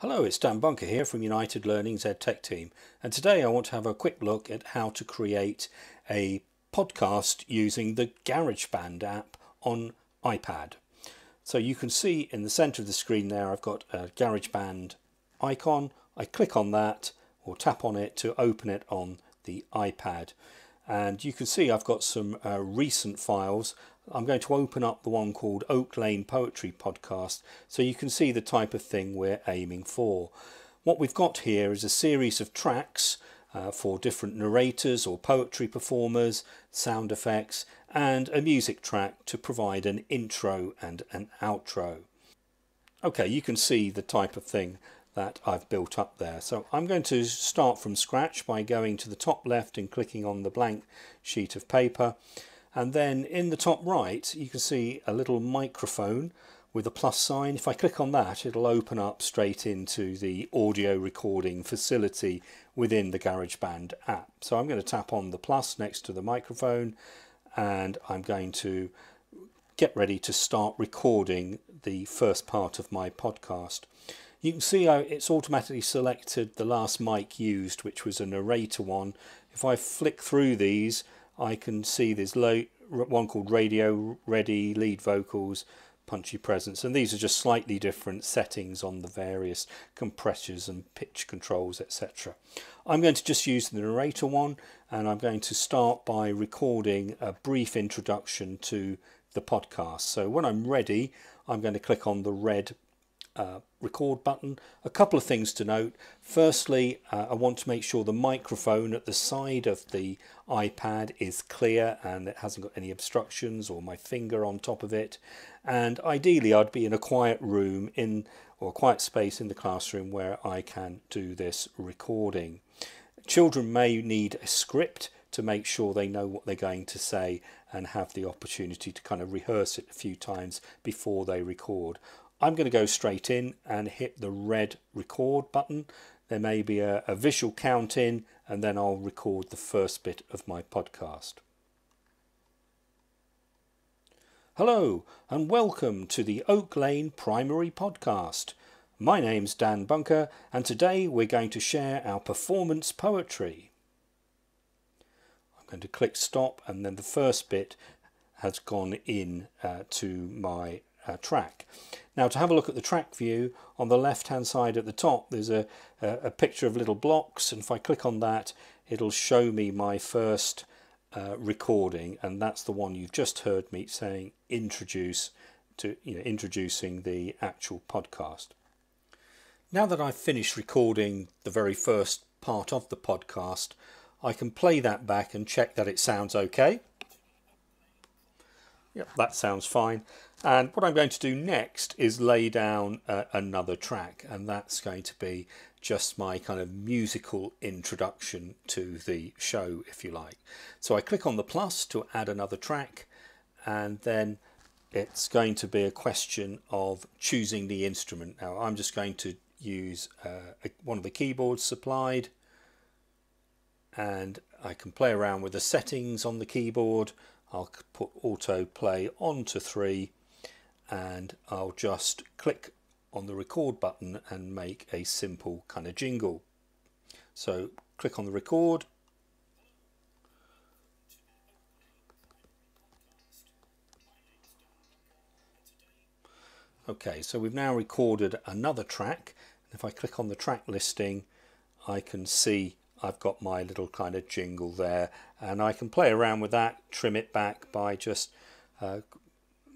Hello, it's Dan Bunker here from United Learning's EdTech team, and today I want to have a quick look at how to create a podcast using the GarageBand app on iPad. So you can see in the center of the screen there I've got a GarageBand icon. I click on that or tap on it to open it on the iPad, and you can see I've got some recent files. I'm going to open up the one called Oak Lane Poetry Podcast so you can see the type of thing we're aiming for. What we've got here is a series of tracks for different narrators or poetry performers, sound effects, and a music track to provide an intro and an outro. Okay, you can see the type of thing that I've built up there. So I'm going to start from scratch by going to the top left and clicking on the blank sheet of paper. And then in the top right you can see a little microphone with a plus sign. If I click on that, it'll open up straight into the audio recording facility within the GarageBand app. So I'm going to tap on the plus next to the microphone and I'm going to get ready to start recording the first part of my podcast. You can see it's automatically selected the last mic used, which was a narrator one. If I flick through these, I can see there's one called Radio Ready, Lead Vocals, Punchy Presence, and these are just slightly different settings on the various compressors and pitch controls, etc. I'm going to just use the narrator one, and I'm going to start by recording a brief introduction to the podcast. So when I'm ready, I'm going to click on the red record button. A couple of things to note. Firstly, I want to make sure the microphone at the side of the iPad is clear and it hasn't got any obstructions or my finger on top of it. And ideally I'd be in a quiet room or a quiet space in the classroom where I can do this recording. Children may need a script to make sure they know what they're going to say and have the opportunity to kind of rehearse it a few times before they record. I'm going to go straight in and hit the red record button. There may be a visual count in, and then I'll record the first bit of my podcast. Hello and welcome to the Oak Lane Primary Podcast. My name's Dan Bunker and today we're going to share our performance poetry. I'm going to click stop and then the first bit has gone in to my track. Now to have a look at the track view, on the left hand side at the top there's a picture of little blocks, and if I click on that it'll show me my first recording, and that's the one you've just heard me saying introducing the actual podcast. Now that I've finished recording the very first part of the podcast, I can play that back and check that it sounds okay. Yep, that sounds fine. And what I'm going to do next is lay down another track, and that's going to be just my kind of musical introduction to the show, if you like. So I click on the plus to add another track, and then it's going to be a question of choosing the instrument. Now I'm just going to use one of the keyboards supplied, and I can play around with the settings on the keyboard. I'll put auto play on to 3 and I'll just click on the record button and make a simple kind of jingle. So click on the record. Okay, so we've now recorded another track. If I click on the track listing, I can see I've got my little kind of jingle there, and I can play around with that, trim it back by just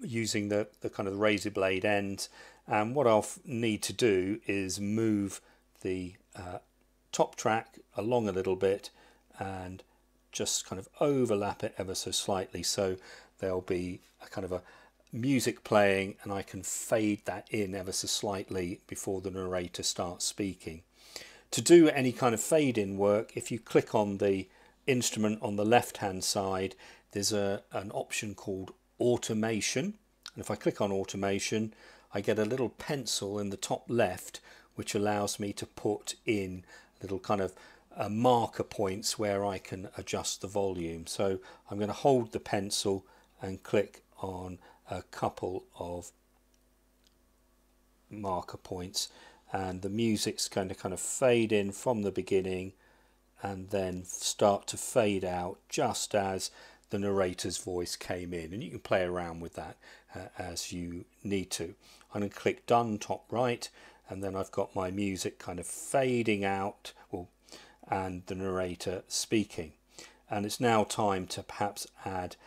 using the kind of razor blade end. And what I'll need to do is move the top track along a little bit and just kind of overlap it ever so slightly, so there'll be a kind of a music playing, and I can fade that in ever so slightly before the narrator starts speaking. To do any kind of fade in work, if you click on the instrument on the left hand side, there's an option called automation, and if I click on automation I get a little pencil in the top left which allows me to put in little kind of marker points where I can adjust the volume. So I'm going to hold the pencil and click on a couple of marker points, and the music's going to kind of fade in from the beginning and then start to fade out just as the narrator's voice came in, and you can play around with that as you need to. I'm going to click done top right, and then I've got my music kind of fading out, and the narrator speaking. And it's now time to perhaps add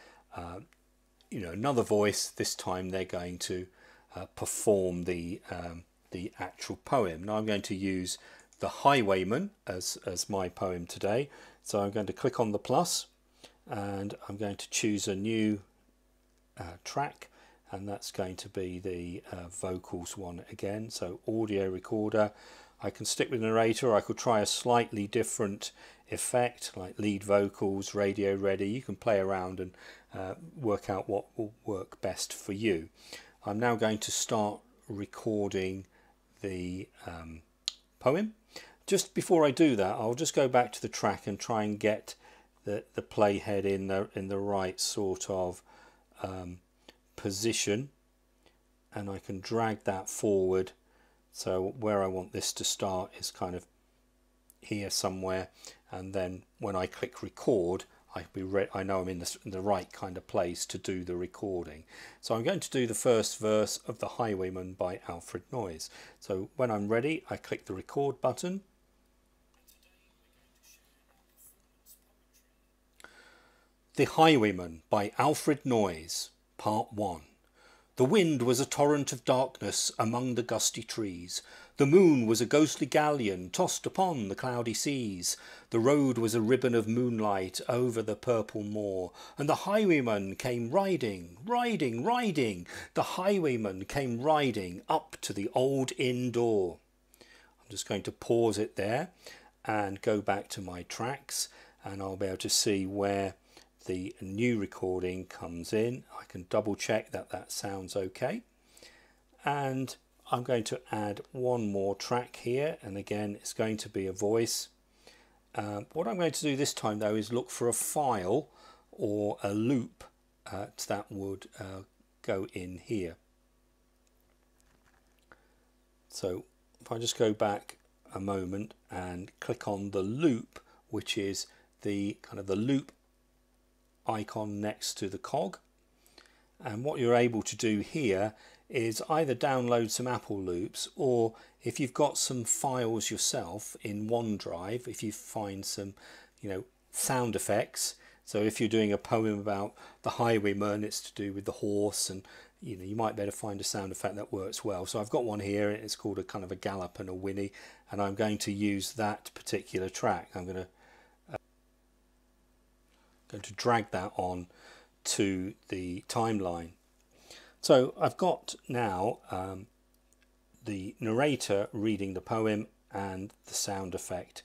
another voice. This time they're going to perform the actual poem. Now I'm going to use the Highwayman as my poem today, so I'm going to click on the plus and I'm going to choose a new track, and that's going to be the vocals one again. So audio recorder. I can stick with narrator, or I could try a slightly different effect like lead vocals, radio ready. You can play around and work out what will work best for you. I'm now going to start recording the poem. Just before I do that, I'll just go back to the track and try and get the playhead in the right sort of position, and I can drag that forward. So where I want this to start is kind of here somewhere, and then when I click record, I know I'm in the right kind of place to do the recording. So I'm going to do the first verse of The Highwayman by Alfred Noyes. So when I'm ready, I click the record button. The Highwayman by Alfred Noyes, Part 1. The wind was a torrent of darkness among the gusty trees. The moon was a ghostly galleon tossed upon the cloudy seas. The road was a ribbon of moonlight over the purple moor, and the highwayman came riding, riding, riding. The highwayman came riding up to the old inn door. I'm just going to pause it there and go back to my tracks, and I'll be able to see where the new recording comes in. I can double check that sounds okay, and I'm going to add one more track here, and again it's going to be a voice. What I'm going to do this time though is look for a file or a loop that would go in here. So if I just go back a moment and click on the loop, which is the kind of the loop icon next to the cog, and what you're able to do here is either download some Apple loops, or if you've got some files yourself in OneDrive, if you find some sound effects. So if you're doing a poem about the highwayman, it's to do with the horse, and you might be able to find a sound effect that works well. So I've got one here, and it's called a kind of a gallop and a whinny, and I'm going to use that particular track. I'm going to drag that on to the timeline. So I've got now the narrator reading the poem and the sound effect,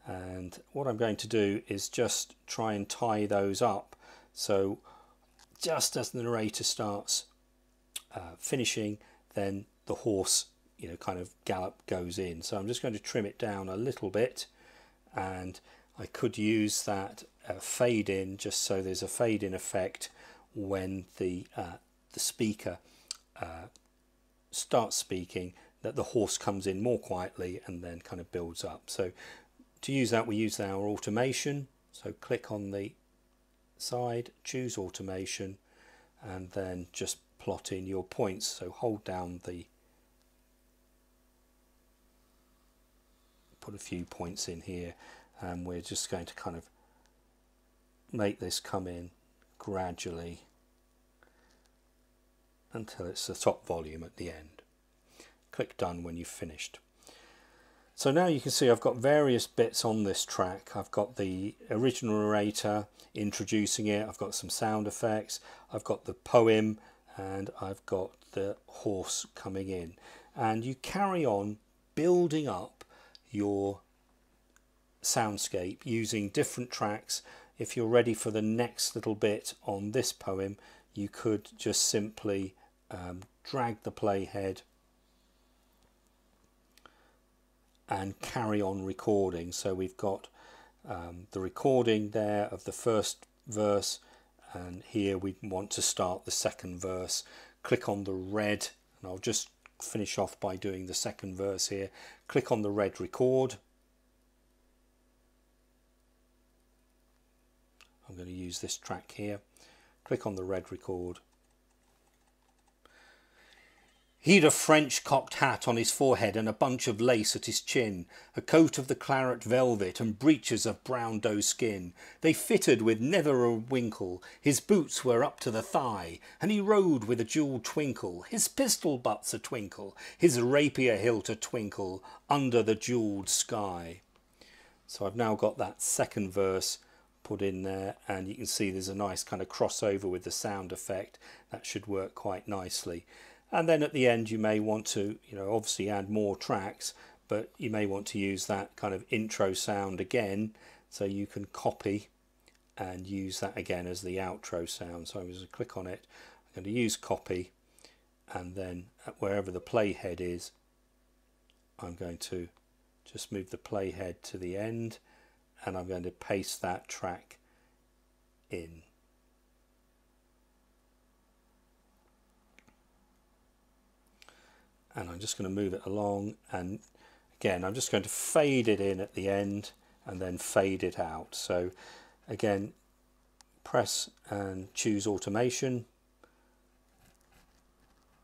and what I'm going to do is just try and tie those up. So just as the narrator starts finishing, then the horse kind of gallop goes in. So I'm just going to trim it down a little bit, and I could use that fade in, just so there's a fade in effect when the speaker starts speaking, that the horse comes in more quietly and then kind of builds up. So to use that, we use our automation. So click on the side, choose automation, and then just plot in your points. So hold down put a few points in here, and we're just going to kind of make this come in gradually until it's the top volume at the end. Click done when you've finished. So now you can see I've got various bits on this track. I've got the original narrator introducing it, I've got some sound effects, I've got the poem, and I've got the horse coming in. And you carry on building up your soundscape using different tracks. If you're ready for the next little bit on this poem, you could just simply drag the playhead and carry on recording. So we've got the recording there of the first verse, and here we want to start the second verse. Click on the red, and I'll just finish off by doing the second verse here. Click on the red record. I'm going to use this track here. Click on the red record. He'd a French cocked hat on his forehead and a bunch of lace at his chin, a coat of the claret velvet and breeches of brown doe skin. They fitted with never a winkle, his boots were up to the thigh, and he rode with a jewelled twinkle, his pistol butts a twinkle, his rapier hilt a twinkle, under the jewelled sky. So I've now got that second verse put in there, and you can see there's a nice kind of crossover with the sound effect. That should work quite nicely. And then at the end you may want to, obviously add more tracks, but you may want to use that kind of intro sound again, so you can copy and use that again as the outro sound. So I'm going to click on it, I'm going to use copy, and then wherever the playhead is, I'm going to just move the playhead to the end, and I'm going to paste that track in. And I'm just going to move it along, and again I'm just going to fade it in at the end and then fade it out. So again, press and choose automation,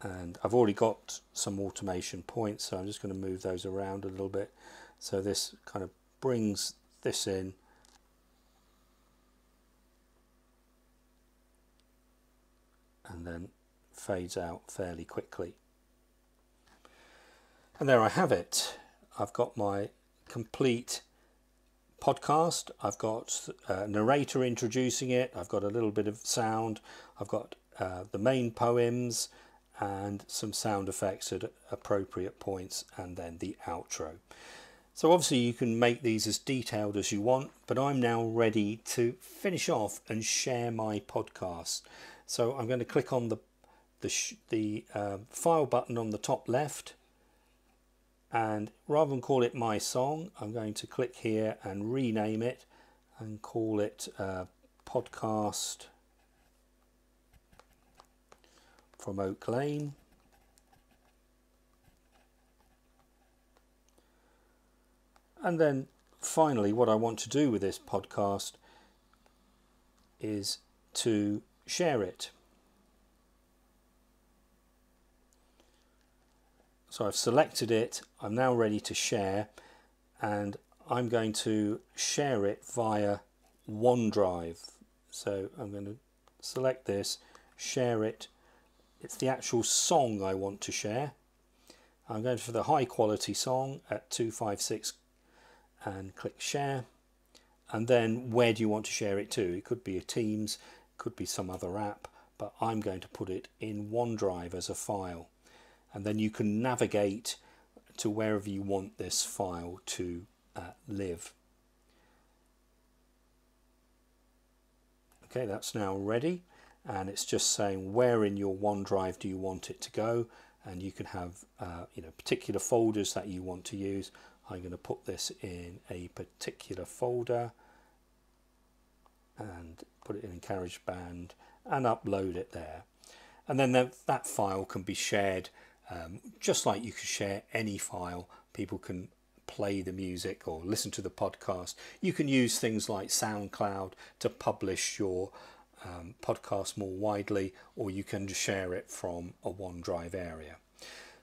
and I've already got some automation points, so I'm just going to move those around a little bit, so this kind of brings this in, and then fades out fairly quickly. And there I have it. I've got my complete podcast. I've got a narrator introducing it. I've got a little bit of sound. I've got the main poems and some sound effects at appropriate points, and then the outro. So obviously you can make these as detailed as you want, but I'm now ready to finish off and share my podcast. So I'm going to click on the file button on the top left, and rather than call it my song, I'm going to click here and rename it and call it podcast from Oak Lane. And then finally, what I want to do with this podcast is to share it. So I've selected it, I'm now ready to share, and I'm going to share it via OneDrive. So I'm going to select this, share it. It's the actual song I want to share. I'm going for the high quality song at 256 and click share. And then where do you want to share it to? It could be a Teams, it could be some other app, but I'm going to put it in OneDrive as a file. And then you can navigate to wherever you want this file to live. Okay, that's now ready, and it's just saying where in your OneDrive do you want it to go, and you can have particular folders that you want to use. I'm going to put this in a particular folder and put it in GarageBand and upload it there. And then that file can be shared just like you could share any file. People can play the music or listen to the podcast. You can use things like SoundCloud to publish your podcast more widely, or you can just share it from a OneDrive area.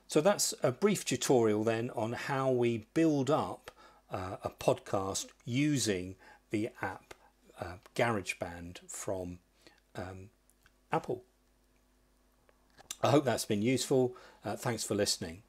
So that's a brief tutorial then on how we build up a podcast using the app GarageBand from Apple. I hope that's been useful. Thanks for listening.